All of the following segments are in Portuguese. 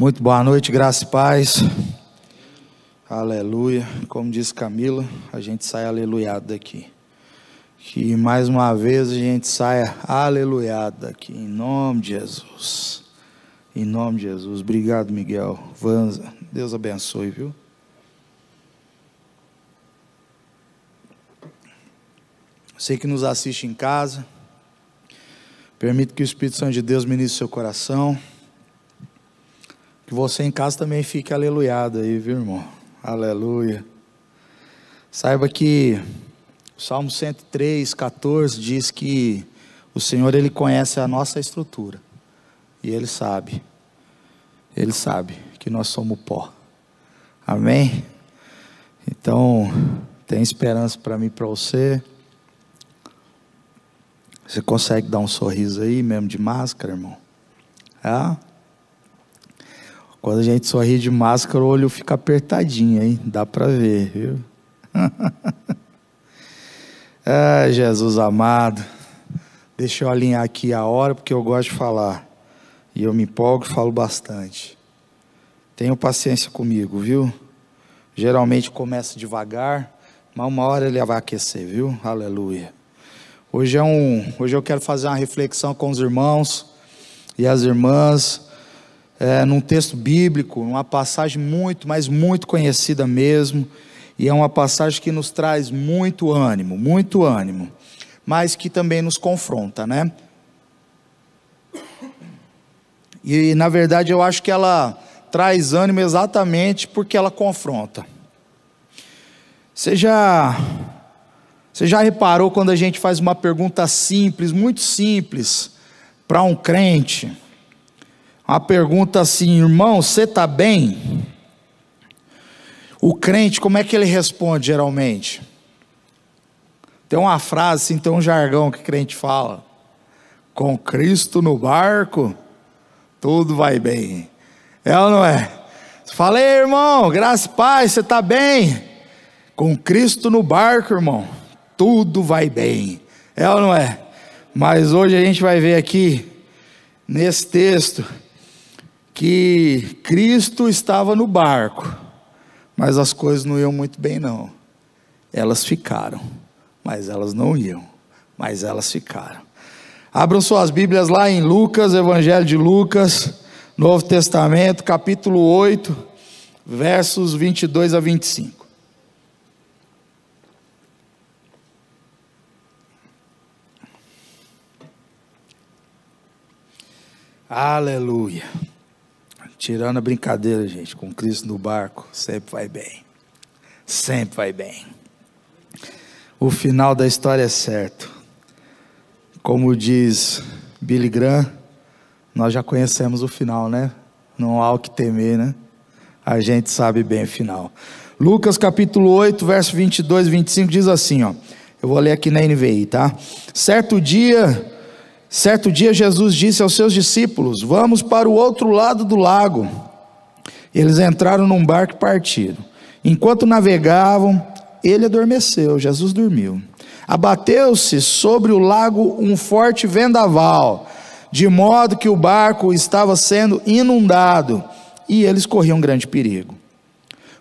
Muito boa noite, graça e paz. Aleluia. Como disse Camila, a gente sai aleluiado daqui. Que mais uma vez a gente saia aleluiado daqui, em nome de Jesus. Em nome de Jesus. Obrigado, Miguel. Vanza, Deus abençoe, viu? Você que nos assiste em casa, permita que o Espírito Santo de Deus ministre seu coração. Que você em casa também fique aleluiado aí, viu, irmão? Aleluia. Saiba que o Salmo 103, 14 diz que o Senhor, Ele conhece a nossa estrutura. E Ele sabe que nós somos pó. Amém? Então, tem esperança para mim e para você. Você consegue dar um sorriso aí, mesmo de máscara, irmão? Quando a gente sorri de máscara, o olho fica apertadinho, hein? Dá para ver, viu? Jesus amado. Deixa eu alinhar aqui a hora, porque eu gosto de falar. E eu me empolgo e falo bastante. Tenham paciência comigo, viu? Geralmente começa devagar, mas uma hora ele vai aquecer, viu? Aleluia. Hoje eu quero fazer uma reflexão com os irmãos e as irmãs, num texto bíblico, uma passagem muito, mas muito conhecida mesmo, e é uma passagem que nos traz muito ânimo, mas que também nos confronta, né? E na verdade eu acho que ela traz ânimo exatamente porque ela confronta. Você já reparou quando a gente faz uma pergunta simples, muito simples, para um crente? Uma pergunta assim: irmão, você está bem? O crente, como é que ele responde geralmente? Tem uma frase assim, tem um jargão que o crente fala: com Cristo no barco, tudo vai bem. É ou não é? Você fala: ei, irmão, graça e paz, você está bem? Com Cristo no barco, irmão, tudo vai bem. É ou não é? Mas hoje a gente vai ver aqui, nesse texto, que Cristo estava no barco, mas as coisas não iam muito bem não. Elas ficaram, mas elas não iam, mas elas ficaram. Abram suas Bíblias lá em Lucas, Evangelho de Lucas, Novo Testamento, capítulo 8, versos 22 a 25. Aleluia. Tirando a brincadeira, gente, com Cristo no barco, sempre vai bem. Sempre vai bem. O final da história é certo. Como diz Billy Graham, nós já conhecemos o final, né? Não há o que temer, né? A gente sabe bem o final. Lucas capítulo 8, verso 22 e 25 diz assim, ó. Eu vou ler aqui na NVI, tá? Certo dia Jesus disse aos seus discípulos: vamos para o outro lado do lago. Eles entraram num barco e partiram. Enquanto navegavam, ele adormeceu, Jesus dormiu. Abateu-se sobre o lago um forte vendaval, de modo que o barco estava sendo inundado, e eles corriam grande perigo.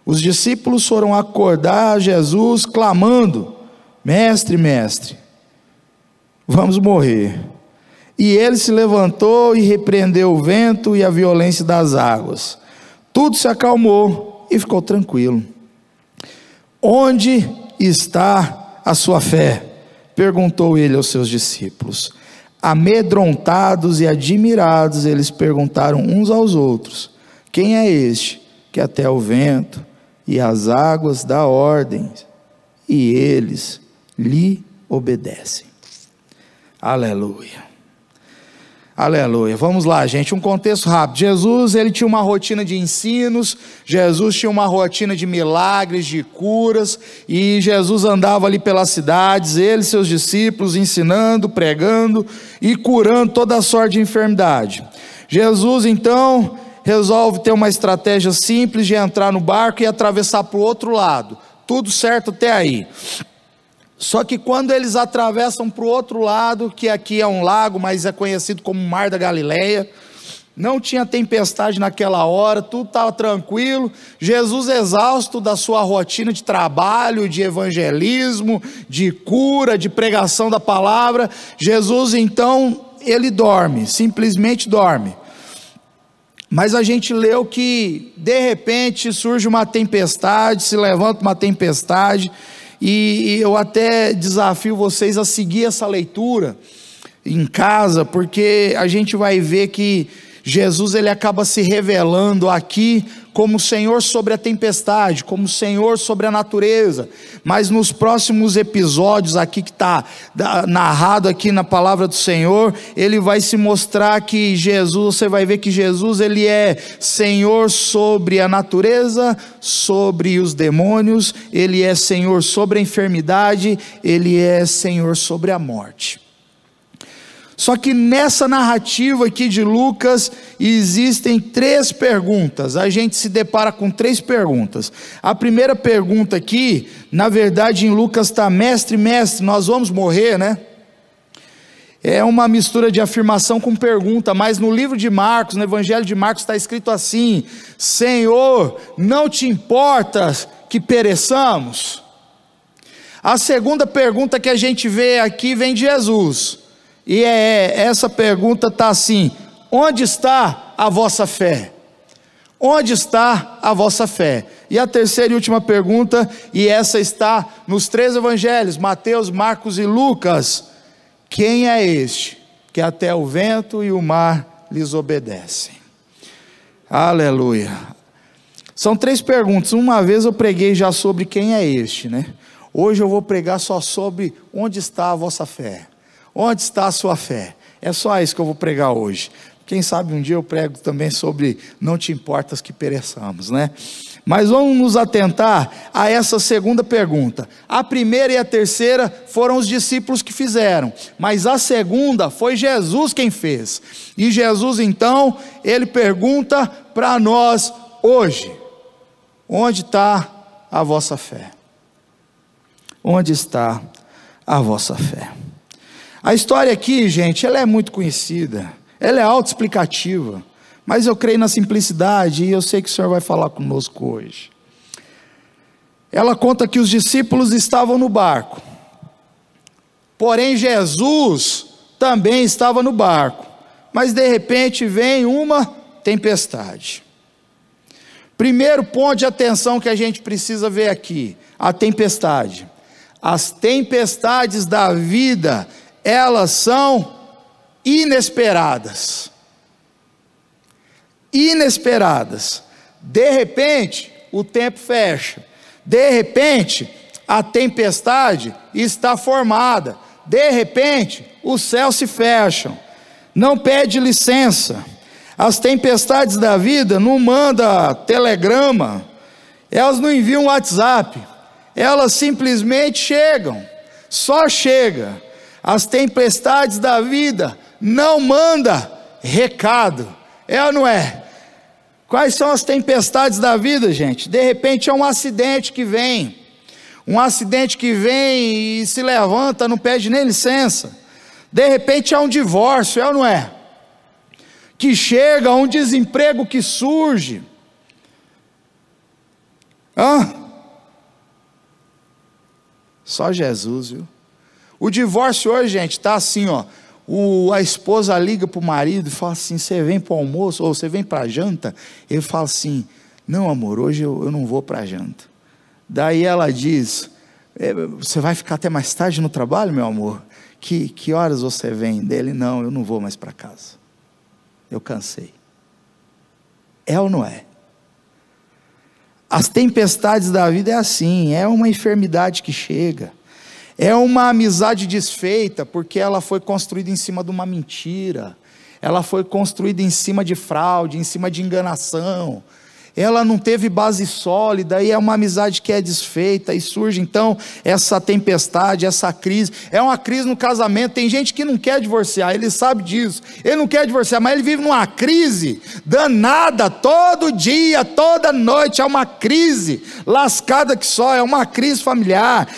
Os discípulos foram acordar Jesus, clamando: mestre, mestre, vamos morrer. E ele se levantou e repreendeu o vento e a violência das águas. Tudo se acalmou e ficou tranquilo. Onde está a sua fé? Perguntou ele aos seus discípulos. Amedrontados e admirados, eles perguntaram uns aos outros: quem é este que até o vento e as águas dá ordens, e eles lhe obedecem? Aleluia. Aleluia. Vamos lá, gente, um contexto rápido. Jesus, ele tinha uma rotina de ensinos, Jesus tinha uma rotina de milagres, de curas, e Jesus andava ali pelas cidades, ele e seus discípulos, ensinando, pregando e curando toda sorte de enfermidade. Jesus, então, resolve ter uma estratégia simples de entrar no barco e atravessar para o outro lado. Tudo certo até aí. Só que quando eles atravessam para o outro lado, que aqui é um lago, mas é conhecido como Mar da Galileia, não tinha tempestade naquela hora, tudo estava tranquilo. Jesus, exausto da sua rotina de trabalho, de evangelismo, de cura, de pregação da palavra, Jesus então, ele dorme, simplesmente dorme. Mas a gente leu que de repente surge uma tempestade, se levanta uma tempestade, e eu até desafio vocês a seguir essa leitura em casa, porque a gente vai ver que Jesus, ele acaba se revelando aqui como Senhor sobre a tempestade, como Senhor sobre a natureza. Mas nos próximos episódios aqui que está narrado aqui na palavra do Senhor, ele vai se mostrar que Jesus, você vai ver que Jesus, ele é Senhor sobre a natureza, sobre os demônios, ele é Senhor sobre a enfermidade, ele é Senhor sobre a morte. Só que nessa narrativa aqui de Lucas, existem 3 perguntas, a gente se depara com 3 perguntas. A primeira pergunta aqui, na verdade em Lucas está: mestre, nós vamos morrer, né? É uma mistura de afirmação com pergunta, mas no livro de Marcos, no evangelho de Marcos está escrito assim: Senhor, não te importas que pereçamos? A segunda pergunta que a gente vê aqui vem de Jesus, e essa pergunta está assim: onde está a vossa fé? Onde está a vossa fé? E a terceira e última pergunta, e essa está nos 3 evangelhos, Mateus, Marcos e Lucas: quem é este, que até o vento e o mar lhes obedecem? Aleluia. São 3 perguntas. Uma vez eu preguei já sobre quem é este, né? Hoje eu vou pregar só sobre onde está a vossa fé. Onde está a sua fé? É só isso que eu vou pregar hoje. Quem sabe um dia eu prego também sobre não te importas que pereçamos, né? Mas vamos nos atentar a essa segunda pergunta. A primeira e a terceira foram os discípulos que fizeram, mas a segunda foi Jesus quem fez. E Jesus então, ele pergunta para nós hoje: onde está a vossa fé? Onde está a vossa fé? A história aqui, gente, ela é muito conhecida, ela é autoexplicativa, mas eu creio na simplicidade e eu sei que o Senhor vai falar conosco hoje. Ela conta que os discípulos estavam no barco, porém Jesus também estava no barco, mas de repente vem uma tempestade. Primeiro ponto de atenção que a gente precisa ver aqui: a tempestade. As tempestades da vida, elas são inesperadas. Inesperadas. De repente, o tempo fecha. De repente, a tempestade está formada. De repente, os céus se fecham. Não pede licença. As tempestades da vida não mandam telegrama. Elas não enviam WhatsApp. Elas simplesmente chegam. Só chega. As tempestades da vida não mandam recado. É ou não é? Quais são as tempestades da vida, gente? De repente é um acidente que vem. Um acidente que vem e se levanta, não pede nem licença. De repente é um divórcio, é ou não é? Que chega, um desemprego que surge. Só Jesus, viu? O divórcio hoje, gente, está assim, ó. A esposa liga para o marido e fala assim: você vem para o almoço, ou você vem para a janta? Ele fala assim: não, amor, hoje eu não vou para a janta. Daí ela diz: você vai ficar até mais tarde no trabalho, meu amor? Que horas você vem? Dele: não, eu não vou mais para casa, eu cansei. É ou não é? As tempestades da vida é assim, é uma enfermidade que chega, é uma amizade desfeita, porque ela foi construída em cima de uma mentira, ela foi construída em cima de fraude, em cima de enganação, ela não teve base sólida, e é uma amizade que é desfeita, e surge então essa tempestade, essa crise. É uma crise no casamento. Tem gente que não quer divorciar, ele sabe disso, ele não quer divorciar, mas ele vive numa crise danada, todo dia, toda noite, é uma crise lascada que só, é uma crise familiar,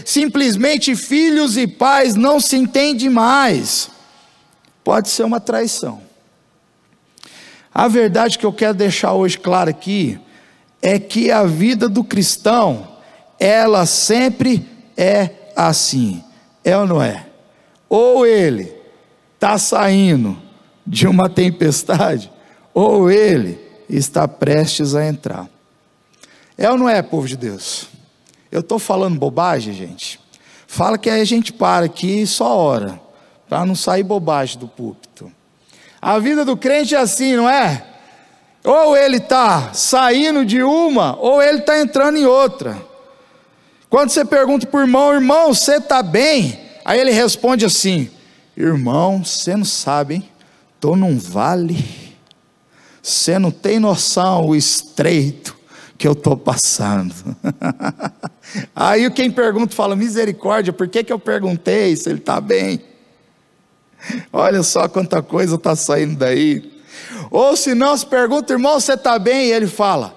simplesmente filhos e pais não se entendem mais. Pode ser uma traição, A verdade que eu quero deixar hoje claro aqui é que a vida do cristão, ela sempre é assim, é ou não é? Ou ele está saindo de uma tempestade, ou ele está prestes a entrar. É ou não é, povo de Deus? Eu estou falando bobagem, gente? Fala que aí a gente para aqui e só ora, para não sair bobagem do púlpito. A vida do crente é assim, não é? Ou ele está saindo de uma, ou ele está entrando em outra. Quando você pergunta para o irmão, irmão, você está bem? Aí ele responde assim, irmão, você não sabe, hein? Estou num vale, você não tem noção o estreito que eu estou passando. Aí quem pergunta fala, misericórdia, por que eu perguntei se ele está bem? Olha só quanta coisa está saindo daí. Ou se não, se pergunta, irmão, você está bem? E ele fala,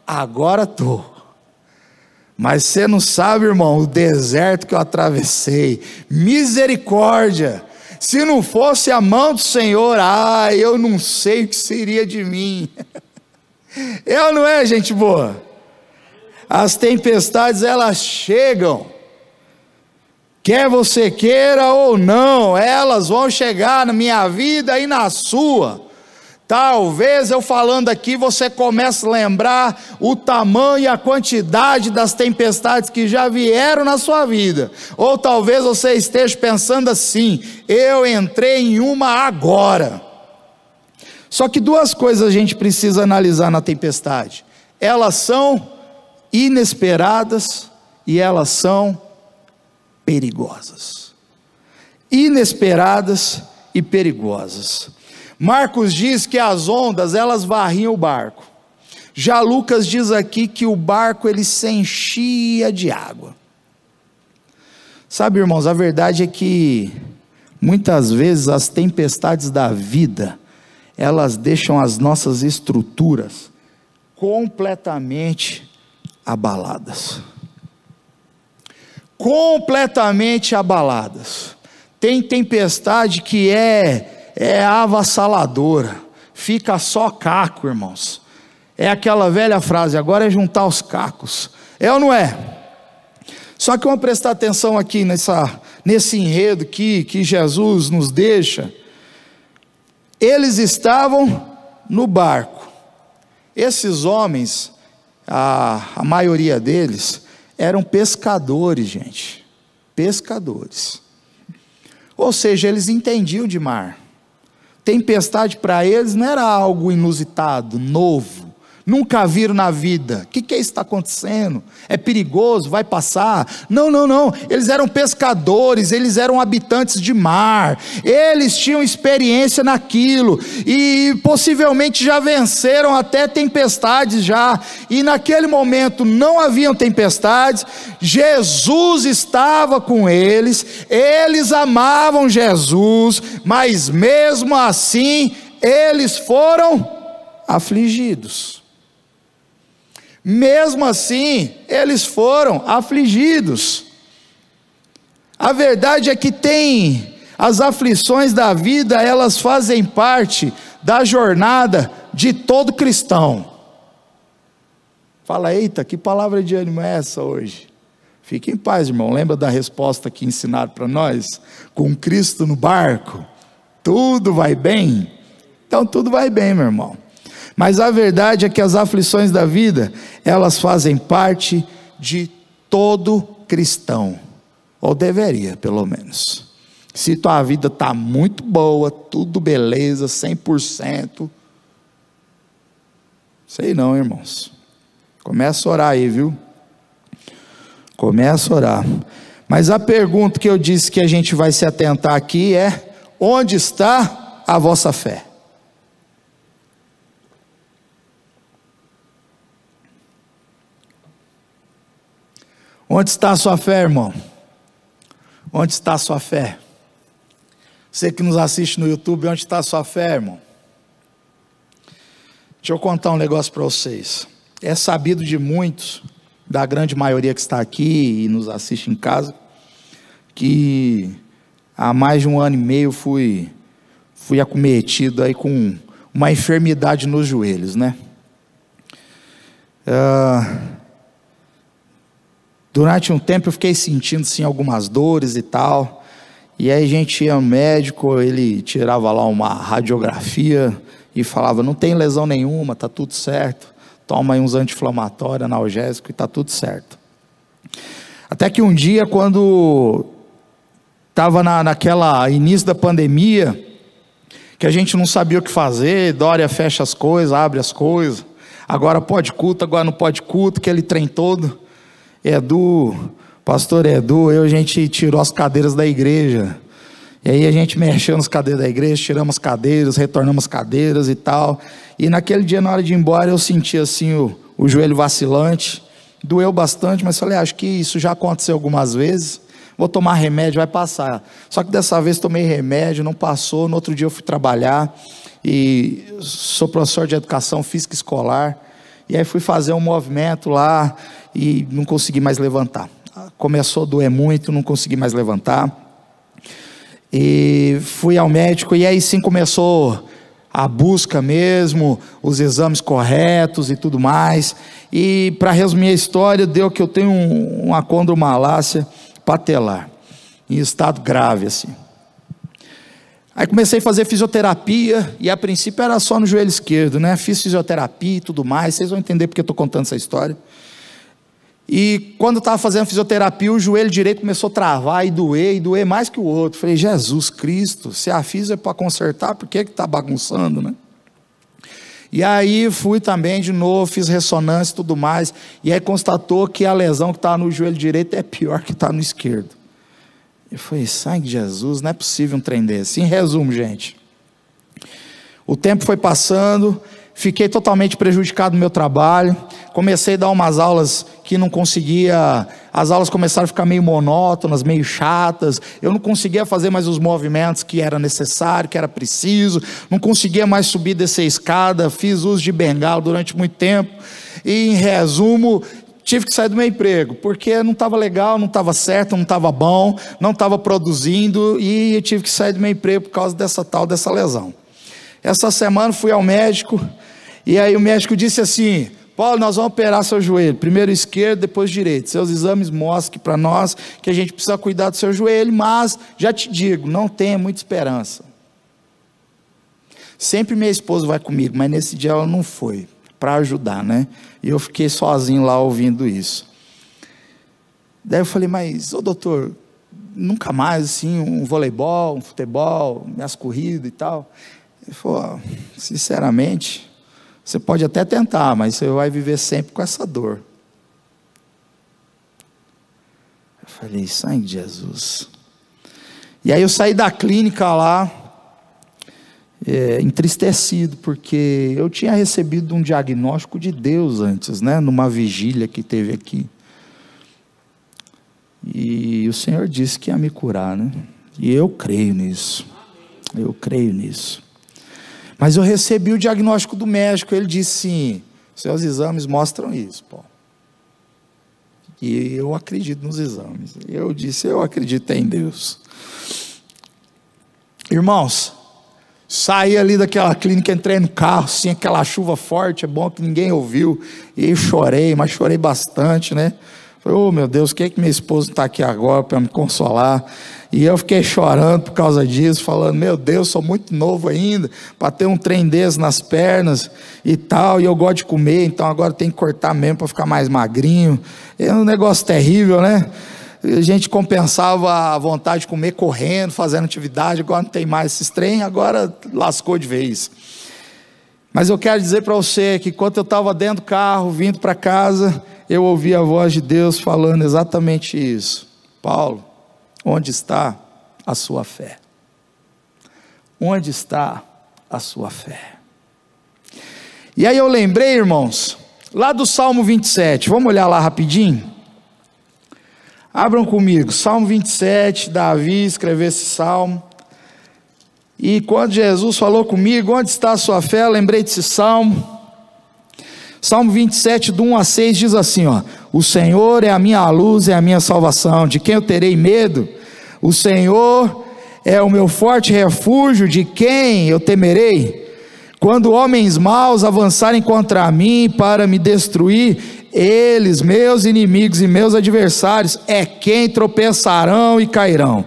agora estou. Mas você não sabe, irmão, o deserto que eu atravessei. Misericórdia. Se não fosse a mão do Senhor, eu não sei o que seria de mim. Eu não é, gente boa? As tempestades, elas chegam. Quer você queira ou não, elas vão chegar na minha vida e na sua. Talvez eu falando aqui, você comece a lembrar o tamanho e a quantidade das tempestades que já vieram na sua vida. Ou talvez você esteja pensando assim, eu entrei em uma agora. Só que duas coisas a gente precisa analisar na tempestade. Elas são inesperadas e elas são perigosas. Inesperadas e perigosas. Marcos diz que as ondas, elas varriam o barco. Já Lucas diz aqui que o barco, ele se enchia de água. Sabe, irmãos, a verdade é que muitas vezes as tempestades da vida, elas deixam as nossas estruturas completamente abaladas. Completamente abaladas. Tem tempestade que é avassaladora, fica só caco, irmãos. É aquela velha frase, agora é juntar os cacos. É ou não é? Só que vamos prestar atenção aqui nesse enredo que Jesus nos deixa. Eles estavam no barco. Esses homens, a maioria deles, eram pescadores, gente. Pescadores. Ou seja, eles entendiam de mar. Tempestade para eles não era algo inusitado, novo, nunca viram na vida. O que é isso que está acontecendo? É perigoso, vai passar? Não, eles eram pescadores, eles eram habitantes de mar, eles tinham experiência naquilo, e possivelmente já venceram até tempestades já, e naquele momento não haviam tempestades, Jesus estava com eles amavam Jesus, mas mesmo assim, eles foram afligidos. Mesmo assim, eles foram afligidos. A verdade é que as aflições da vida, elas fazem parte da jornada de todo cristão. Fala, eita, que palavra de ânimo é essa hoje? Fique em paz, irmão. Lembra da resposta que ensinaram para nós? Com Cristo no barco, tudo vai bem? Então tudo vai bem, meu irmão. Mas a verdade é que as aflições da vida, elas fazem parte de todo cristão, ou deveria, pelo menos. Se tua vida está muito boa, tudo beleza, 100%, sei não, irmãos. Começa a orar aí, viu? Começa a orar. Mas a pergunta que eu disse que a gente vai se atentar aqui é: onde está a vossa fé? Onde está a sua fé, irmão? Onde está a sua fé? Você que nos assiste no YouTube, onde está a sua fé, irmão? Deixa eu contar um negócio para vocês. É sabido de muitos, da grande maioria que está aqui e nos assiste em casa, que há mais de 1 ano e meio fui acometido aí com uma enfermidade nos joelhos, né? Durante um tempo eu fiquei sentindo sim algumas dores e tal, e aí a gente ia ao médico, ele tirava lá uma radiografia e falava: não tem lesão nenhuma, tá tudo certo, toma aí uns anti-inflamatórios, analgésico e tá tudo certo. Até que um dia, quando estava naquela início da pandemia, que a gente não sabia o que fazer, Dória fecha as coisas, abre as coisas, agora pode culto, agora não pode culto, aquele trem todo. Pastor Edu, a gente tirou as cadeiras da igreja, e aí a gente mexeu nas cadeiras da igreja, tiramos as cadeiras, retornamos as cadeiras e tal, e naquele dia, na hora de ir embora, eu senti assim o joelho vacilante, doeu bastante, mas falei: acho que isso já aconteceu algumas vezes, vou tomar remédio, vai passar. Só que dessa vez tomei remédio, não passou. No outro dia eu fui trabalhar, e sou professor de educação física escolar, e aí fui fazer um movimento lá, e não consegui mais levantar. Começou a doer muito, não consegui mais levantar, e fui ao médico, e aí sim começou a busca mesmo, os exames corretos e tudo mais, e para resumir a história, deu que eu tenho uma condromalácia patelar, em estado grave assim. Aí comecei a fazer fisioterapia, e a princípio era só no joelho esquerdo, né? Fiz fisioterapia e tudo mais, vocês vão entender porque eu estou contando essa história. E quando eu estava fazendo fisioterapia, o joelho direito começou a travar e doer mais que o outro. Falei: Jesus Cristo, se a fisio é para consertar, por que está bagunçando, né? E aí fui também de novo, fiz ressonância e tudo mais, e aí constatou que a lesão que estava no joelho direito é pior que está no esquerdo. Eu falei: sangue de Jesus, não é possível um trem desse. Em resumo, gente, o tempo foi passando, fiquei totalmente prejudicado no meu trabalho, comecei a dar umas aulas que não conseguia, as aulas começaram a ficar meio monótonas, meio chatas, eu não conseguia fazer mais os movimentos que era necessário, que era preciso, não conseguia mais subir e descer a escada, fiz uso de bengala durante muito tempo, e em resumo, tive que sair do meu emprego, porque não estava legal, não estava certo, não estava bom, não estava produzindo, e eu tive que sair do meu emprego por causa dessa lesão. Essa semana fui ao médico, e aí o médico disse assim: Paulo, nós vamos operar seu joelho, primeiro esquerdo, depois direito, seus exames mostram para nós que a gente precisa cuidar do seu joelho, mas já te digo, não tenha muita esperança. Sempre minha esposa vai comigo, mas nesse dia ela não foi, para ajudar, né? E eu fiquei sozinho lá ouvindo isso. Daí eu falei: mas, doutor, nunca mais assim, um voleibol, um futebol, minhas corridas e tal? Ele falou: sinceramente, você pode até tentar, mas você vai viver sempre com essa dor. Eu falei: sangue de Jesus. E aí eu saí da clínica lá, entristecido, porque eu tinha recebido um diagnóstico de Deus antes, né, numa vigília que teve aqui, e o Senhor disse que ia me curar, né, e eu creio nisso, mas eu recebi o diagnóstico do médico, ele disse assim: seus exames mostram isso, Paulo, e eu acredito nos exames. Eu disse: eu acredito em Deus. Irmãos, saí ali daquela clínica, entrei no carro, assim, aquela chuva forte, é bom que ninguém ouviu, e eu chorei, mas chorei bastante, né? Falei: oh meu Deus, por que minha esposa não está aqui agora para me consolar? E eu fiquei chorando por causa disso, falando: meu Deus, sou muito novo ainda, para ter um trem desse nas pernas e tal, e eu gosto de comer, então agora tem que cortar mesmo para ficar mais magrinho. É um negócio terrível, né? A gente compensava a vontade de comer correndo, fazendo atividade, agora não tem mais esses trem, agora lascou de vez. Mas eu quero dizer para você que quando eu estava dentro do carro, vindo para casa, eu ouvi a voz de Deus falando exatamente isso: Paulo, onde está a sua fé? Onde está a sua fé? E aí eu lembrei, irmãos, lá do Salmo 27, vamos olhar lá rapidinho? Abram comigo, Salmo 27, Davi escreveu esse salmo, e quando Jesus falou comigo, onde está a sua fé, eu lembrei desse salmo. Salmo 27, do 1 a 6, diz assim, ó: o Senhor é a minha luz, é a minha salvação, de quem eu terei medo? O Senhor é o meu forte refúgio, de quem eu temerei? Quando homens maus avançarem contra mim para me destruir, eles, meus inimigos e meus adversários, é quem tropeçarão e cairão.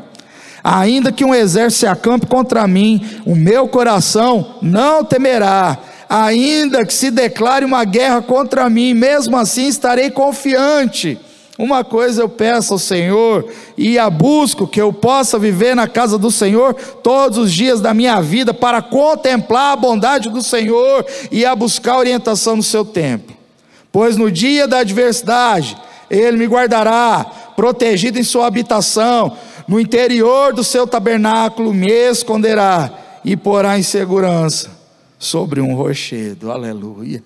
Ainda que um exército se acampe contra mim, o meu coração não temerá. Ainda que se declare uma guerra contra mim, mesmo assim estarei confiante. Uma coisa eu peço ao Senhor e a busco, que eu possa viver na casa do Senhor todos os dias da minha vida, para contemplar a bondade do Senhor e a buscar a orientação no seu templo. Pois no dia da adversidade Ele me guardará, protegido em sua habitação, no interior do seu tabernáculo me esconderá e porá em segurança sobre um rochedo. Aleluia.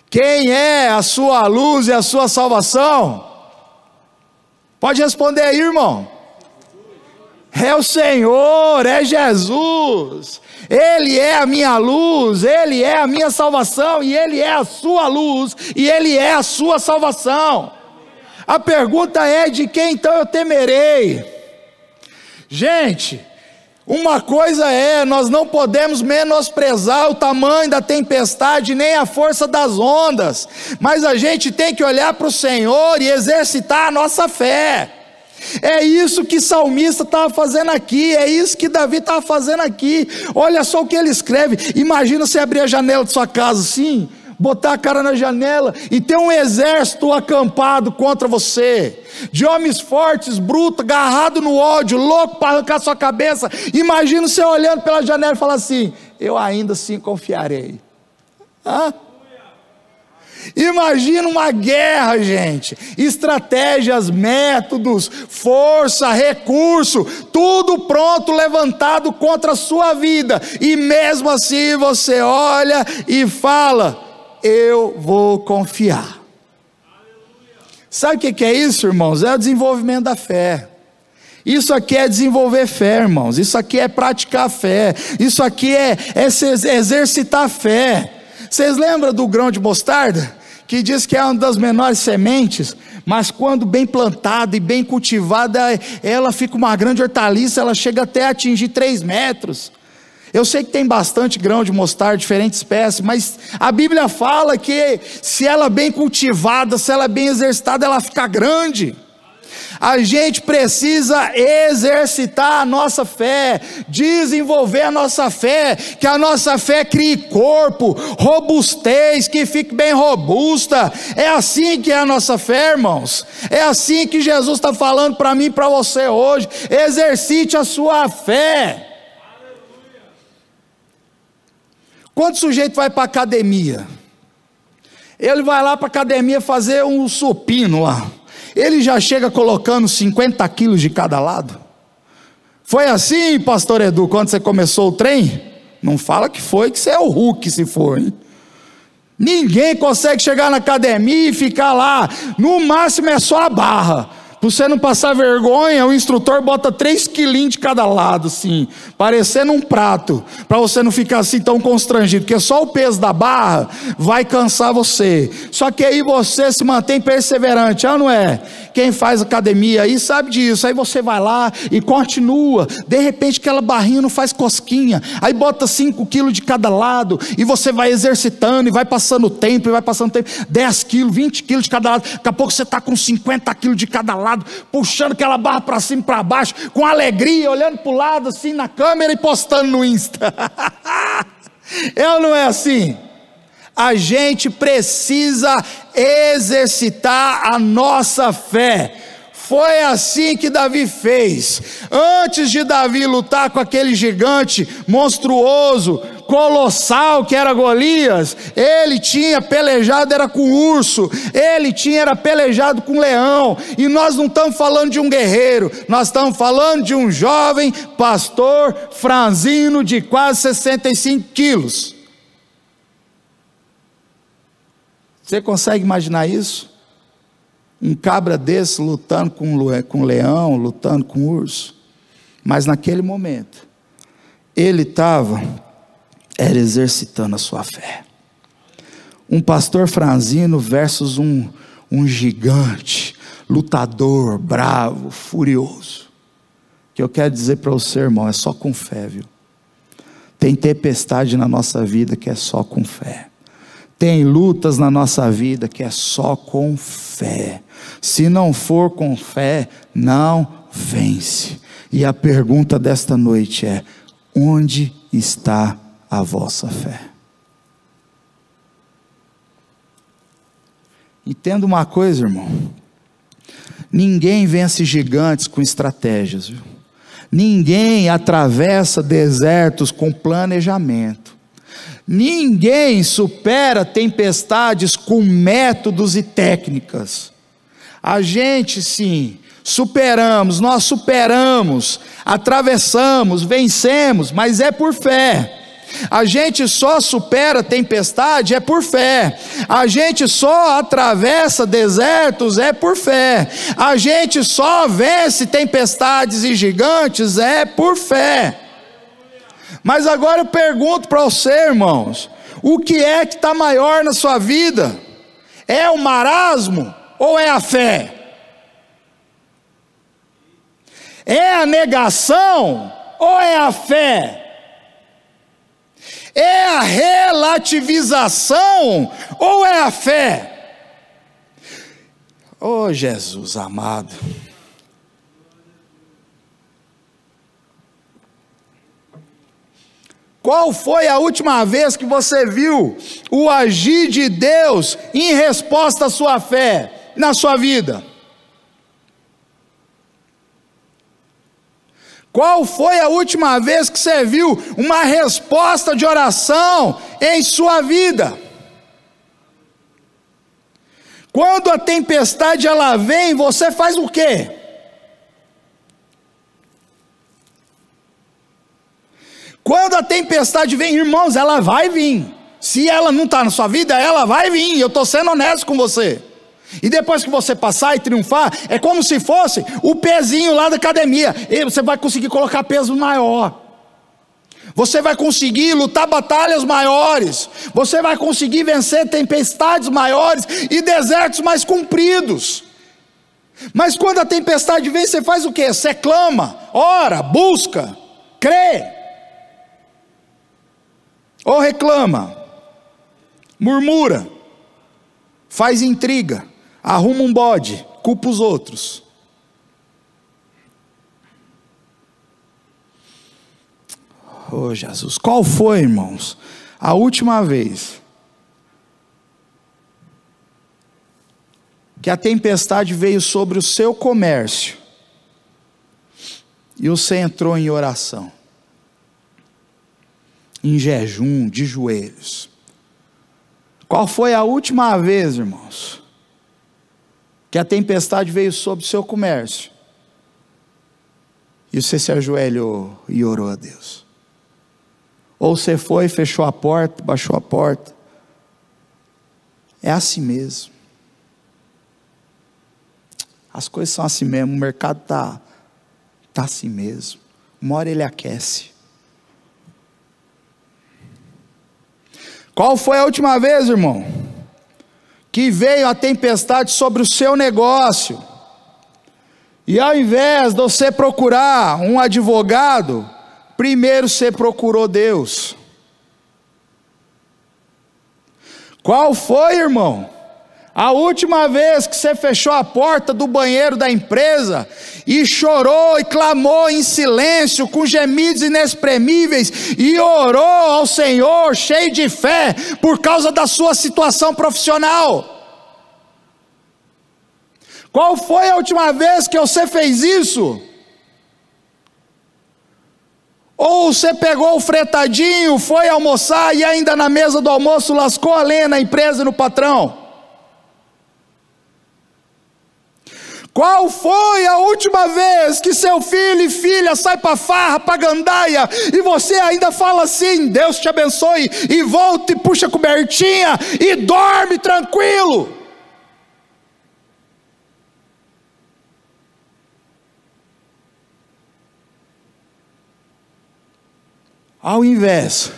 Quem é a sua luz e a sua salvação? Pode responder aí, irmão. É o Senhor, é Jesus. Ele é a minha luz, Ele é a minha salvação, e Ele é a sua luz, e Ele é a sua salvação. A pergunta é: de quem então eu temerei? Gente, uma coisa é, nós não podemos menosprezar o tamanho da tempestade, nem a força das ondas, mas a gente tem que olhar para o Senhor e exercitar a nossa fé. É isso que o salmista estava fazendo aqui, é isso que Davi estava fazendo aqui. Olha só o que ele escreve. Imagina você abrir a janela de sua casa assim, botar a cara na janela e ter um exército acampado contra você, de homens fortes, brutos, agarrado no ódio, louco para arrancar sua cabeça. Imagina você olhando pela janela e falar assim: eu ainda assim confiarei. Imagina uma guerra, gente, estratégias, métodos, força, recurso, tudo pronto, levantado contra a sua vida, e mesmo assim você olha e fala: eu vou confiar. Sabe o que é isso, irmãos? É o desenvolvimento da fé. Isso aqui é desenvolver fé, irmãos. Isso aqui é praticar fé. Isso aqui é exercitar a fé. Vocês lembram do grão de mostarda? Que diz que é uma das menores sementes, mas quando bem plantada e bem cultivada, ela fica uma grande hortaliça, ela chega até a atingir 3 metros. Eu sei que tem bastante grão de mostarda, diferentes espécies, mas a Bíblia fala que se ela é bem cultivada, se ela é bem exercitada, ela fica grande. A gente precisa exercitar a nossa fé, desenvolver a nossa fé, que a nossa fé crie corpo, robustez, que fique bem robusta. É assim que é a nossa fé, irmãos. É assim que Jesus está falando para mim e para você hoje. Exercite a sua fé. Quando o sujeito vai para a academia, ele vai lá para a academia fazer um supino lá, ele já chega colocando 50 quilos de cada lado? Foi assim, pastor Edu, quando você começou o trem? Não fala que foi, que você é o Hulk se for, hein? Ninguém consegue chegar na academia e ficar lá, no máximo é só a barra. Para você não passar vergonha, o instrutor bota 3 quilinhos de cada lado, assim, parecendo um prato, para você não ficar assim tão constrangido, porque só o peso da barra vai cansar você. Só que aí você se mantém perseverante, não é? Quem faz academia aí sabe disso. Aí você vai lá e continua, de repente aquela barrinha não faz cosquinha, aí bota 5 quilos de cada lado, e você vai exercitando, e vai passando o tempo, 10 quilos, 20 quilos de cada lado, daqui a pouco você está com 50 quilos de cada lado, puxando aquela barra para cima e para baixo, com alegria, olhando para o lado assim na câmera e postando no Insta. É ou não é assim? A gente precisa exercitar a nossa fé. Foi assim que Davi fez. Antes de Davi lutar com aquele gigante monstruoso, colossal que era Golias, ele tinha pelejado era com urso, ele era pelejado com leão. E nós não estamos falando de um guerreiro, nós estamos falando de um jovem pastor franzino de quase 65 quilos. Você consegue imaginar isso? Um cabra desse lutando com leão, lutando com urso. Mas naquele momento, ele estava exercitando a sua fé. Um pastor franzino versus um gigante, lutador, bravo, furioso. O que eu quero dizer para você, irmão, é só com fé, viu? Tem tempestade na nossa vida que é só com fé. Tem lutas na nossa vida que é só com fé. Se não for com fé, não vence. E a pergunta desta noite é: onde está a vossa fé? Entenda uma coisa, irmão. Ninguém vence gigantes com estratégias, viu? Ninguém atravessa desertos com planejamento. Ninguém supera tempestades com métodos e técnicas. A gente sim, nós superamos, atravessamos, vencemos, mas é por fé. A gente só supera tempestade é por fé. A gente só atravessa desertos é por fé. A gente só vence tempestades e gigantes é por fé. Mas agora eu pergunto para você, irmãos, o que é que está maior na sua vida? É o marasmo ou é a fé? É a negação ou é a fé? É a relativização ou é a fé? Oh, Jesus amado. Qual foi a última vez que você viu o agir de Deus em resposta à sua fé na sua vida? Qual foi a última vez que você viu uma resposta de oração em sua vida? Quando a tempestade ela vem, você faz o quê? Quando a tempestade vem, irmãos, ela vai vir. Se ela não está na sua vida, ela vai vir. Eu estou sendo honesto com você. E depois que você passar e triunfar, é como se fosse o pezinho lá da academia. E você vai conseguir colocar peso maior. Você vai conseguir lutar batalhas maiores. Você vai conseguir vencer tempestades maiores e desertos mais compridos. Mas quando a tempestade vem, você faz o quê? Você clama, ora, busca, crê. Ou reclama, murmura, faz intriga, arruma um bode, culpa os outros. Oh Jesus, qual foi, irmãos, a última vez que a tempestade veio sobre o seu comércio e você entrou em oração, em jejum, de joelhos? Qual foi a última vez, irmãos, que a tempestade veio sobre o seu comércio e você se ajoelhou e orou a Deus? Ou você foi, fechou a porta, baixou a porta? É assim mesmo. As coisas são assim mesmo, o mercado está assim mesmo. Uma hora ele aquece. Qual foi a última vez, irmão, que veio a tempestade sobre o seu negócio, e ao invés de você procurar um advogado, primeiro você procurou Deus? Qual foi, irmão, a última vez que você fechou a porta do banheiro da empresa e chorou e clamou em silêncio, com gemidos inexprimíveis, e orou ao Senhor cheio de fé por causa da sua situação profissional? Qual foi a última vez que você fez isso? Ou você pegou o fretadinho, foi almoçar e ainda na mesa do almoço lascou a lenha na empresa e no patrão? Qual foi a última vez que seu filho e filha sai para farra, para gandaia, e você ainda fala assim: Deus te abençoe, e volta e puxa a cobertinha e dorme tranquilo? Ao invés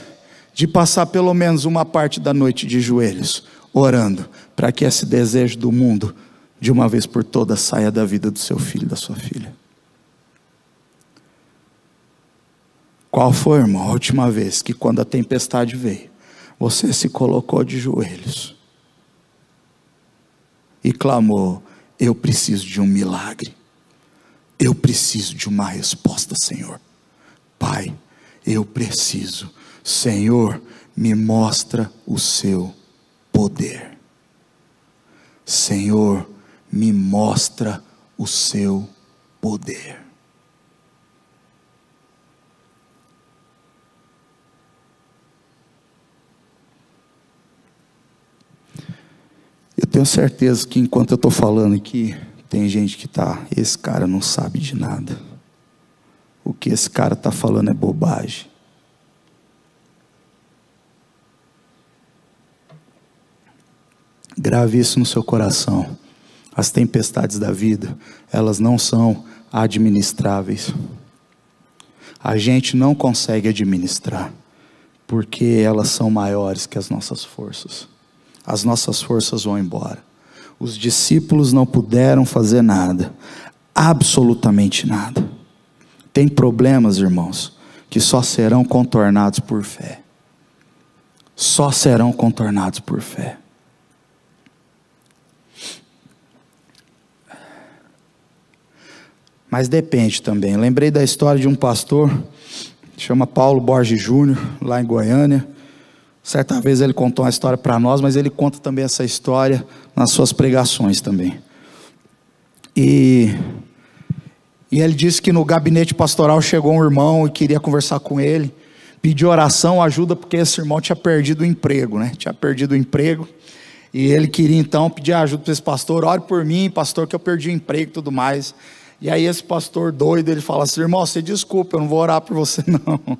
de passar pelo menos uma parte da noite de joelhos, orando, para que esse desejo do mundo, de uma vez por todas, saia da vida do seu filho e da sua filha. Qual foi, irmão, a última vez que quando a tempestade veio, você se colocou de joelhos e clamou: eu preciso de um milagre, eu preciso de uma resposta, Senhor. Pai, eu preciso, Senhor, me mostra o seu poder. Senhor, me mostra o seu poder. Eu tenho certeza que enquanto eu estou falando aqui, tem gente que está: esse cara não sabe de nada. O que esse cara está falando é bobagem. Grave isso no seu coração. As tempestades da vida, elas não são administráveis. A gente não consegue administrar, porque elas são maiores que as nossas forças. As nossas forças vão embora. Os discípulos não puderam fazer nada, absolutamente nada. Tem problemas, irmãos, que só serão contornados por fé. Só serão contornados por fé. Mas depende também. Lembrei da história de um pastor, chama Paulo Borges Júnior, lá em Goiânia. Certa vez ele contou uma história para nós, mas ele conta também essa história nas suas pregações também. E ele disse que no gabinete pastoral chegou um irmão e queria conversar com ele, pediu oração, ajuda, porque esse irmão tinha perdido o emprego, né? Tinha perdido o emprego. E ele queria então pedir ajuda para esse pastor: ore por mim, pastor, que eu perdi o emprego e tudo mais. E aí esse pastor doido, ele fala assim: irmão, você desculpa, eu não vou orar por você não.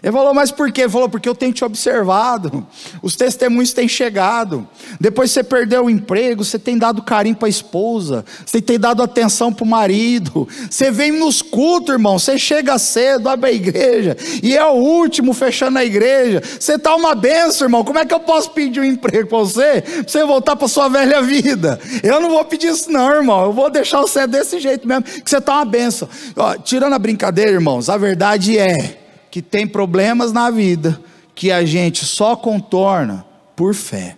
Ele falou: mas por quê? Ele falou: porque eu tenho te observado, os testemunhos têm chegado, depois você perdeu o emprego, você tem dado carinho para a esposa, você tem dado atenção para o marido, você vem nos cultos, irmão, você chega cedo, abre a igreja, e é o último fechando a igreja, você está uma benção, irmão. Como é que eu posso pedir um emprego para você voltar para a sua velha vida? Eu não vou pedir isso não, irmão, eu vou deixar você desse jeito mesmo, que você está uma benção. Ó, tirando a brincadeira, irmãos, a verdade é que tem problemas na vida que a gente só contorna por fé.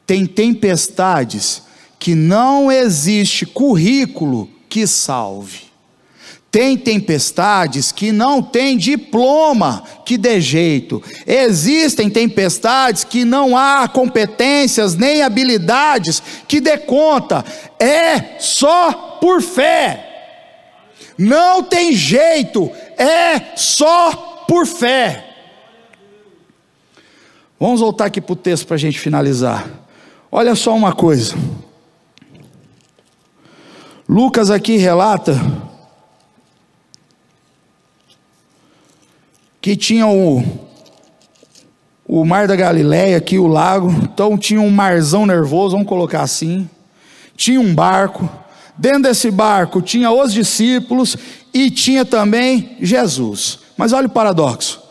Tem tempestades que não existe currículo que salve. Tem tempestades que não tem diploma que dê jeito. Existem tempestades que não há competências nem habilidades que dê conta. É só por fé. Não tem jeito, é só por fé. Vamos voltar aqui para o texto para a gente finalizar. Olha só uma coisa. Lucas aqui relata que tinha o mar da Galileia aqui, o lago. Então tinha um marzão nervoso, vamos colocar assim. Tinha um barco. Dentro desse barco tinha os discípulos e tinha também Jesus. Mas olha o paradoxo: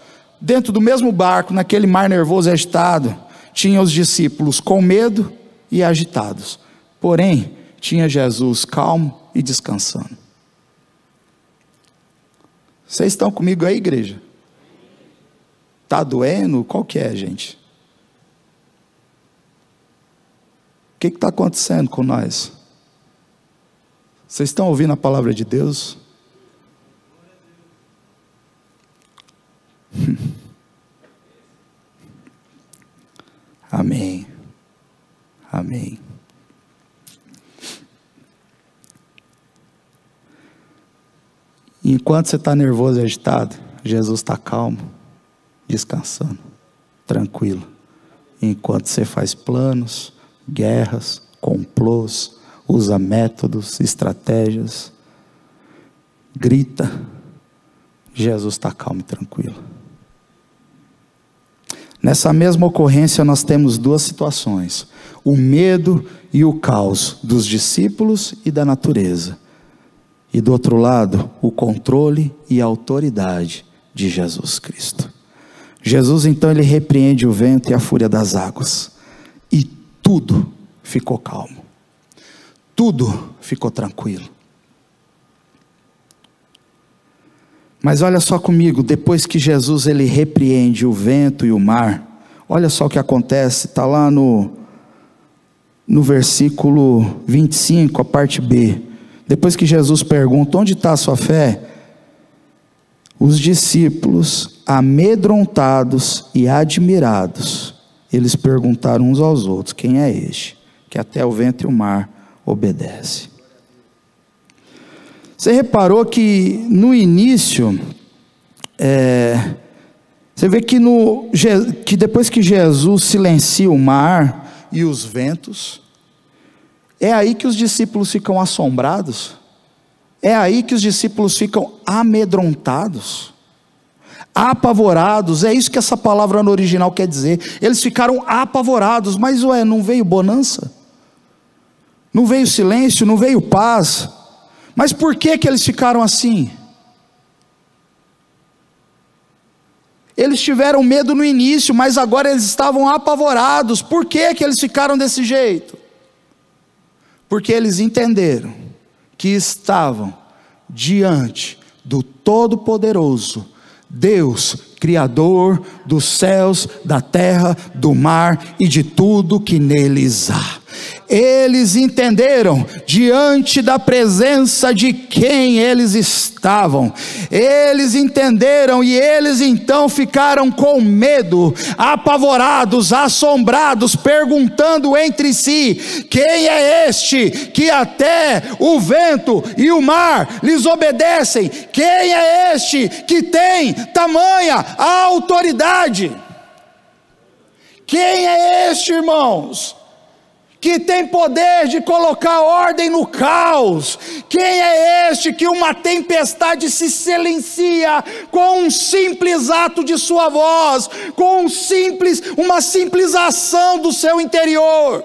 dentro do mesmo barco, naquele mar nervoso e agitado, tinha os discípulos com medo e agitados, porém tinha Jesus calmo e descansando. Vocês estão comigo aí, igreja? Está doendo? Qual que é, gente? O que está acontecendo com nós? Vocês estão ouvindo a palavra de Deus? Amém. Amém. Enquanto você está nervoso e agitado, Jesus está calmo, descansando, tranquilo. Enquanto você faz planos, guerras, complôs, usa métodos, estratégias, grita, Jesus está calmo e tranquilo. Nessa mesma ocorrência nós temos duas situações: o medo e o caos dos discípulos e da natureza, e do outro lado o controle e a autoridade de Jesus Cristo. Jesus então ele repreende o vento e a fúria das águas, e tudo ficou calmo. Tudo ficou tranquilo. Mas olha só comigo, depois que Jesus ele repreende o vento e o mar, olha só o que acontece, está lá no versículo 25, a parte B. Depois que Jesus pergunta, onde está a sua fé? Os discípulos, amedrontados e admirados, eles perguntaram uns aos outros, quem é este, que até o vento e o mar obedece? Você reparou que no início, você vê que depois que Jesus silencia o mar e os ventos, é aí que os discípulos ficam assombrados, é aí que os discípulos ficam amedrontados, apavorados. É isso que essa palavra no original quer dizer. Eles ficaram apavorados. Mas não veio bonança? Não veio silêncio? Não veio paz? Mas por que eles ficaram assim? Eles tiveram medo no início, mas agora eles estavam apavorados. Por que eles ficaram desse jeito? Porque eles entenderam que estavam diante do Todo-Poderoso, Deus, Criador dos céus, da terra, do mar e de tudo que neles há. Eles entenderam diante da presença de quem eles estavam. Eles entenderam e eles então ficaram com medo, apavorados, assombrados, perguntando entre si: quem é este que até o vento e o mar lhes obedecem? Quem é este que tem tamanha autoridade? Quem é este, irmãos, que tem poder de colocar ordem no caos? Quem é este que uma tempestade se silencia com um simples ato de sua voz, com uma simples ação do seu interior?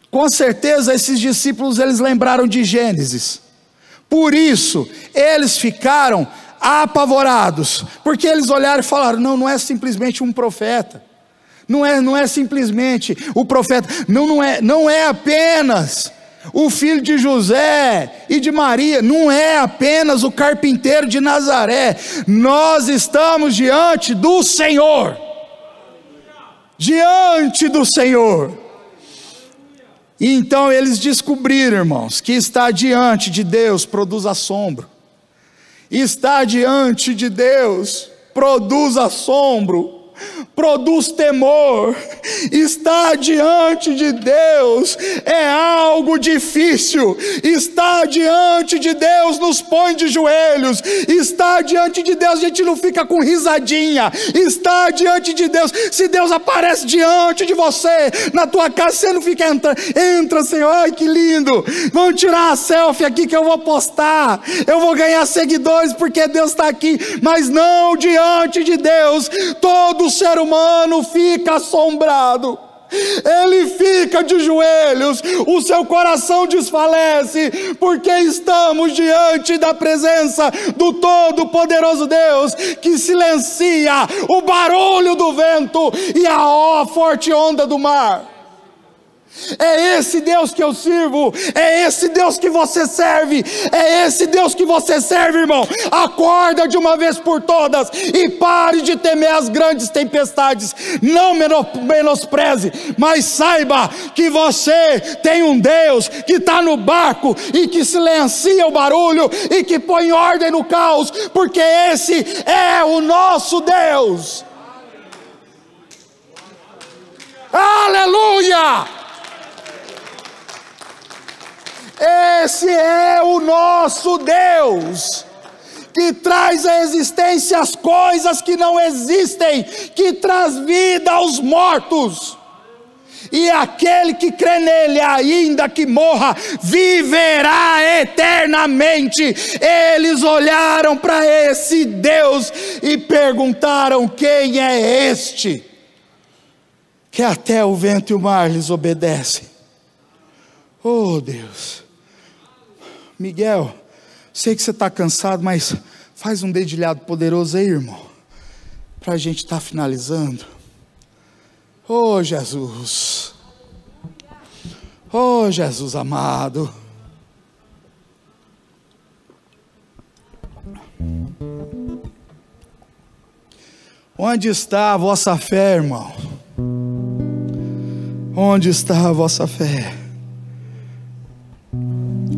Com certeza esses discípulos, eles lembraram de Gênesis, por isso eles ficaram apavorados, porque eles olharam e falaram: não é simplesmente um profeta, não é simplesmente o profeta, não é apenas o filho de José e de Maria, não é apenas o carpinteiro de Nazaré. Nós estamos diante do Senhor, diante do Senhor. E então eles descobriram, irmãos, que estar diante de Deus produz assombro. Estar diante de Deus produz assombro, produz temor. Estar diante de Deus é algo difícil. Estar diante de Deus nos põe de joelhos. Estar diante de Deus, a gente não fica com risadinha. Estar diante de Deus, se Deus aparece diante de você, na tua casa, você não fica entra Senhor, ai que lindo, vamos tirar uma selfie aqui que eu vou postar, eu vou ganhar seguidores porque Deus está aqui. Mas não, diante de Deus todo ser humano fica assombrado, ele fica de joelhos, o seu coração desfalece, porque estamos diante da presença do Todo-Poderoso Deus, que silencia o barulho do vento e a forte onda do mar. É esse Deus que eu sirvo, é esse Deus que você serve, é esse Deus que você serve, irmão. Acorda de uma vez por todas e pare de temer as grandes tempestades. Não menospreze, mas saiba que você tem um Deus que está no barco e que silencia o barulho e que põe ordem no caos, porque esse é o nosso Deus. Aleluia! Esse é o nosso Deus, que traz à existência as coisas que não existem, que traz vida aos mortos. E aquele que crê nele, ainda que morra, viverá eternamente. Eles olharam para esse Deus e perguntaram: quem é este que até o vento e o mar lhes obedecem? Oh Deus, Miguel, sei que você está cansado, mas faz um dedilhado poderoso aí, irmão, para a gente estar finalizando. Oh Jesus, oh Jesus amado, Onde está a vossa fé, irmão? Onde está a vossa fé?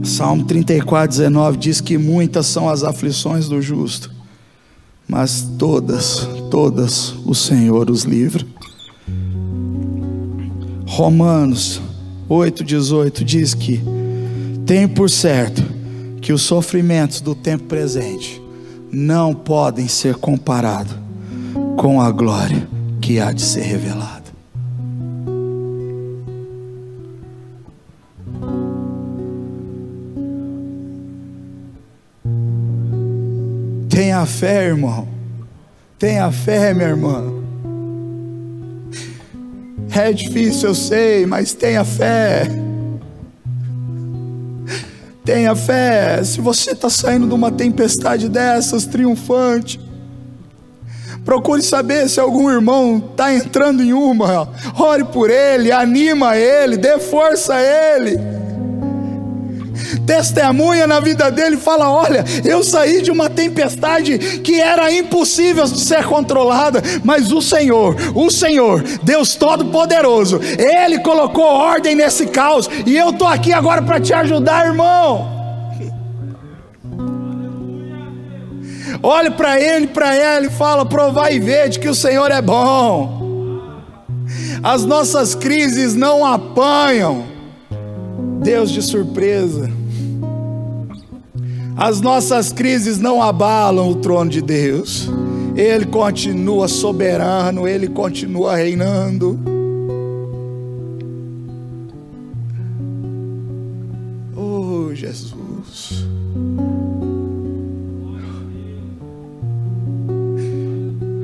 Salmo 34:19 diz que muitas são as aflições do justo, mas todas o Senhor os livra. Romanos 8:18 diz que tenho por certo que os sofrimentos do tempo presente não podem ser comparados com a glória que há de ser revelada. Tenha fé, irmão. Tenha fé, minha irmã. É difícil, eu sei, mas tenha fé. Tenha fé. Se você está saindo de uma tempestade dessas, triunfante, procure saber se algum irmão está entrando em uma. Ore por ele, anima ele, dê força a ele. Testemunha na vida dele, fala: olha, eu saí de uma tempestade que era impossível de ser controlada, mas o Senhor, Deus Todo-Poderoso, Ele colocou ordem nesse caos, e eu estou aqui agora para te ajudar, irmão. Olhe para ele, para ela e fala: provai e vede que o Senhor é bom. As nossas crises não apanham Deus de surpresa. As nossas crises não abalam o trono de Deus. Ele continua soberano, Ele continua reinando. Oh, Jesus.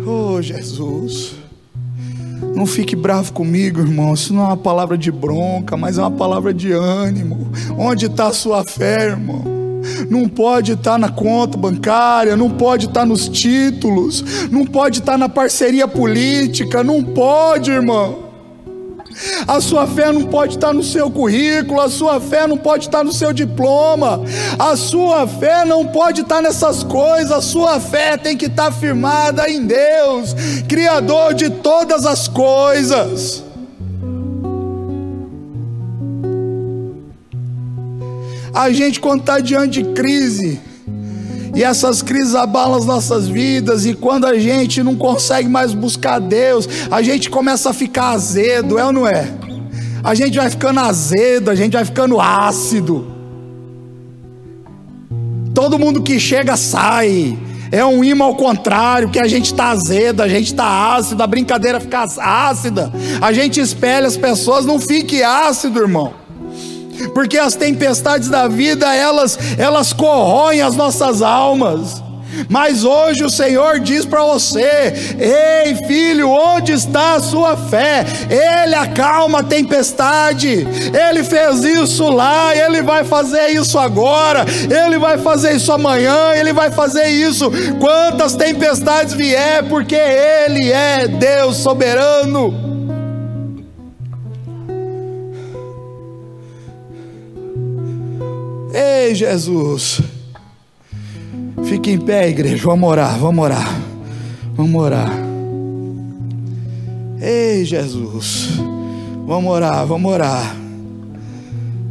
Oh, Jesus. Não fique bravo comigo, irmão. Isso não é uma palavra de bronca, mas é uma palavra de ânimo. Onde está a sua fé, irmão? Não pode estar na conta bancária, não pode estar nos títulos, não pode estar na parceria política, não pode, irmão. A sua fé não pode estar no seu currículo, a sua fé não pode estar no seu diploma, a sua fé não pode estar nessas coisas. A sua fé tem que estar firmada em Deus, Criador de todas as coisas. A gente, quando está diante de crise, e essas crises abalam as nossas vidas, e quando a gente não consegue mais buscar Deus, a gente começa a ficar azedo, é ou não é? A gente vai ficando azedo, a gente vai ficando ácido. Todo mundo que chega sai. É um imã ao contrário, que a gente está azedo, a gente está ácido, a brincadeira fica ácida, a gente espelha as pessoas. Não fique ácido, irmão, porque as tempestades da vida, elas corroem as nossas almas. Mas hoje o Senhor diz para você: ei filho, onde está a sua fé? Ele acalma a tempestade. Ele fez isso lá, Ele vai fazer isso agora, Ele vai fazer isso amanhã, Ele vai fazer isso quantas tempestades vier, porque Ele é Deus soberano. Ei, Jesus. Fique em pé, igreja. Vamos orar, vamos orar. Vamos orar. Ei, Jesus. Vamos orar, vamos orar.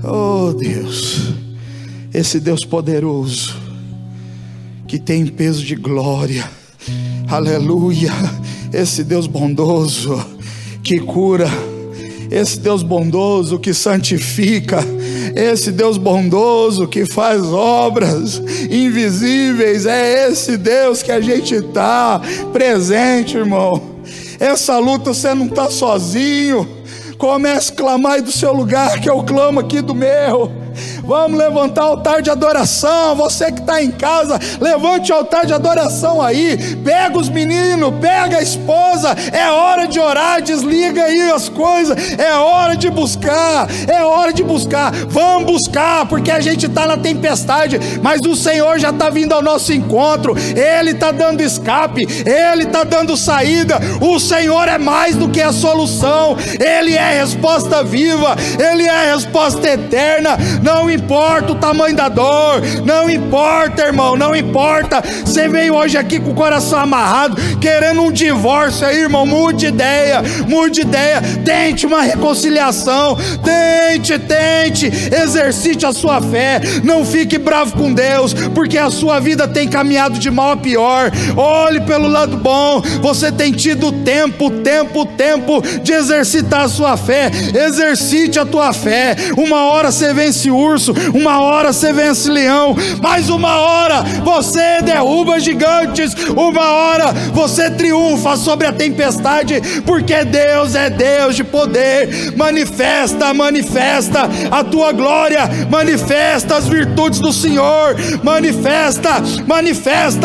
Oh, Deus. Esse Deus poderoso, que tem peso de glória. Aleluia. Esse Deus bondoso, que cura. Esse Deus bondoso, que santifica. Esse Deus bondoso, que faz obras invisíveis. É esse Deus que a gente está presente, irmão. Essa luta você não está sozinho. Comece a clamar aí do seu lugar, que eu clamo aqui do meu. Vamos levantar o altar de adoração. Você que está em casa, levante o altar de adoração aí. Pega os meninos, pega a esposa. É hora de orar, desliga aí as coisas. É hora de buscar, é hora de buscar. Vamos buscar, porque a gente está na tempestade, mas o Senhor já está vindo ao nosso encontro. Ele está dando escape, Ele está dando saída. O Senhor é mais do que a solução. Ele é a resposta viva, Ele é a resposta eterna. Não importa importa o tamanho da dor, não importa, irmão, não importa. Você veio hoje aqui com o coração amarrado, querendo um divórcio aí, irmão, mude ideia, tente uma reconciliação, tente, exercite a sua fé, não fique bravo com Deus, porque a sua vida tem caminhado de mal a pior. Olhe pelo lado bom, você tem tido tempo de exercitar a sua fé. Exercite a tua fé. Uma hora você vence urso, uma hora você vence leão, mas uma hora você derruba gigantes, uma hora você triunfa sobre a tempestade, porque Deus é Deus de poder. Manifesta a tua glória, manifesta as virtudes do Senhor, manifesta,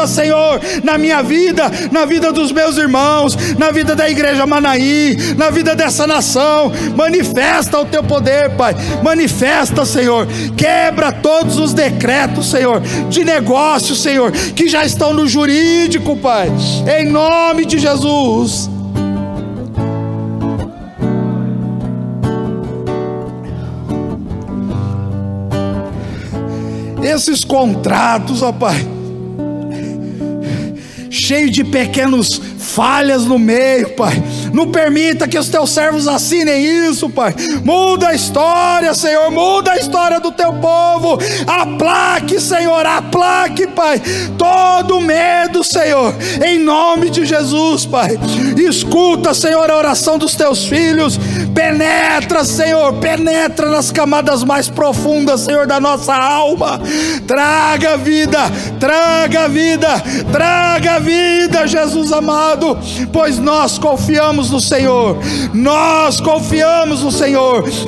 Senhor, na minha vida, na vida dos meus irmãos, na vida da igreja Manaí, na vida dessa nação. Manifesta o teu poder, Pai, manifesta, Senhor, quebra todos os decretos, Senhor, de negócio, Senhor, que já estão no jurídico, Pai, em nome de Jesus. Esses contratos, ó Pai, cheio de pequenos falhas no meio, Pai, não permita que os teus servos assinem isso, Pai. Muda a história, Senhor, muda a história do teu povo. Aplaque, Senhor, aplaque, Pai, todo medo, Senhor, em nome de Jesus, Pai. Escuta, Senhor, a oração dos teus filhos. Penetra, Senhor, penetra nas camadas mais profundas, Senhor, da nossa alma. Traga vida, Jesus amado, pois nós confiamos no Senhor,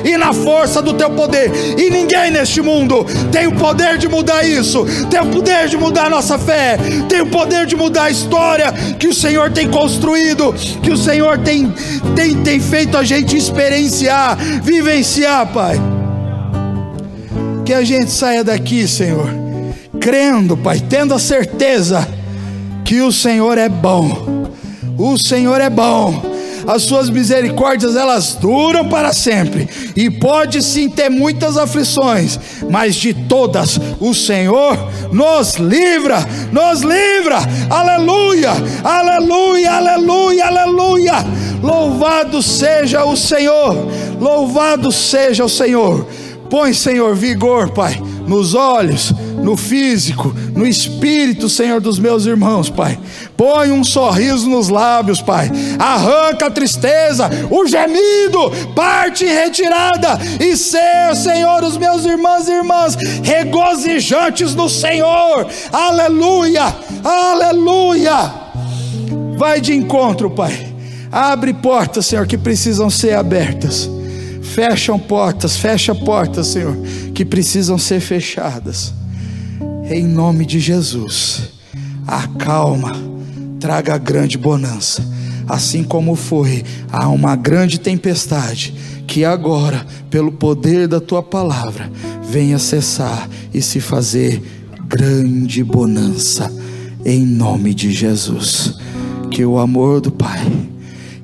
e na força do teu poder, e ninguém neste mundo tem o poder de mudar isso, tem o poder de mudar a nossa fé, tem o poder de mudar a história que o Senhor tem construído, que o Senhor tem feito a gente experienciar, vivenciar, Pai. Que a gente saia daqui, Senhor, crendo, Pai, tendo a certeza que o Senhor é bom, o Senhor é bom, as suas misericórdias elas duram para sempre, e pode sim ter muitas aflições, mas de todas o Senhor nos livra, aleluia, aleluia, aleluia, aleluia. Louvado seja o Senhor, louvado seja o Senhor. Põe, Senhor, vigor, Pai, nos olhos, no físico, no espírito, Senhor, dos meus irmãos, Pai. Põe um sorriso nos lábios, Pai. Arranca a tristeza, o gemido, parte em retirada, e ser, Senhor, os meus irmãos e irmãs regozijantes no Senhor. Aleluia, aleluia. Vai de encontro, Pai. Abre portas, Senhor, que precisam ser abertas. Fecha portas, Senhor, que precisam ser fechadas. Em nome de Jesus, acalma, traga grande bonança, assim como foi há uma grande tempestade, que agora, pelo poder da tua palavra, venha cessar e se fazer grande bonança, em nome de Jesus. Que o amor do Pai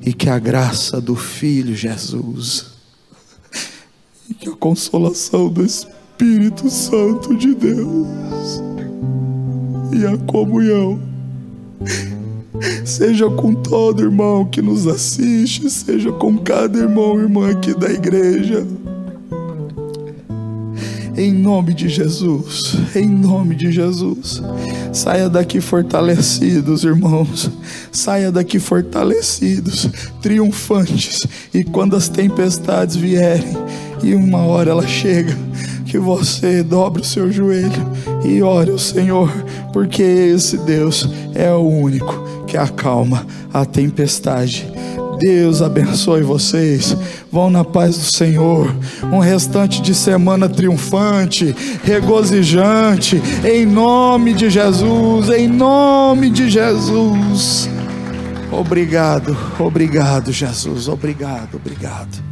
e que a graça do Filho Jesus e que a consolação do Espírito Santo de Deus e a comunhão seja com todo irmão que nos assiste, seja com cada irmão e irmã aqui da igreja, em nome de Jesus, em nome de Jesus. Saia daqui fortalecidos, irmãos, saia daqui fortalecidos, triunfantes, e quando as tempestades vierem, e uma hora ela chega, que você dobre o seu joelho e ore ao Senhor, porque esse Deus é o único que acalma a tempestade. Deus abençoe vocês. Vão na paz do Senhor. Um restante de semana triunfante, regozijante, em nome de Jesus, em nome de Jesus. Obrigado, Jesus, obrigado.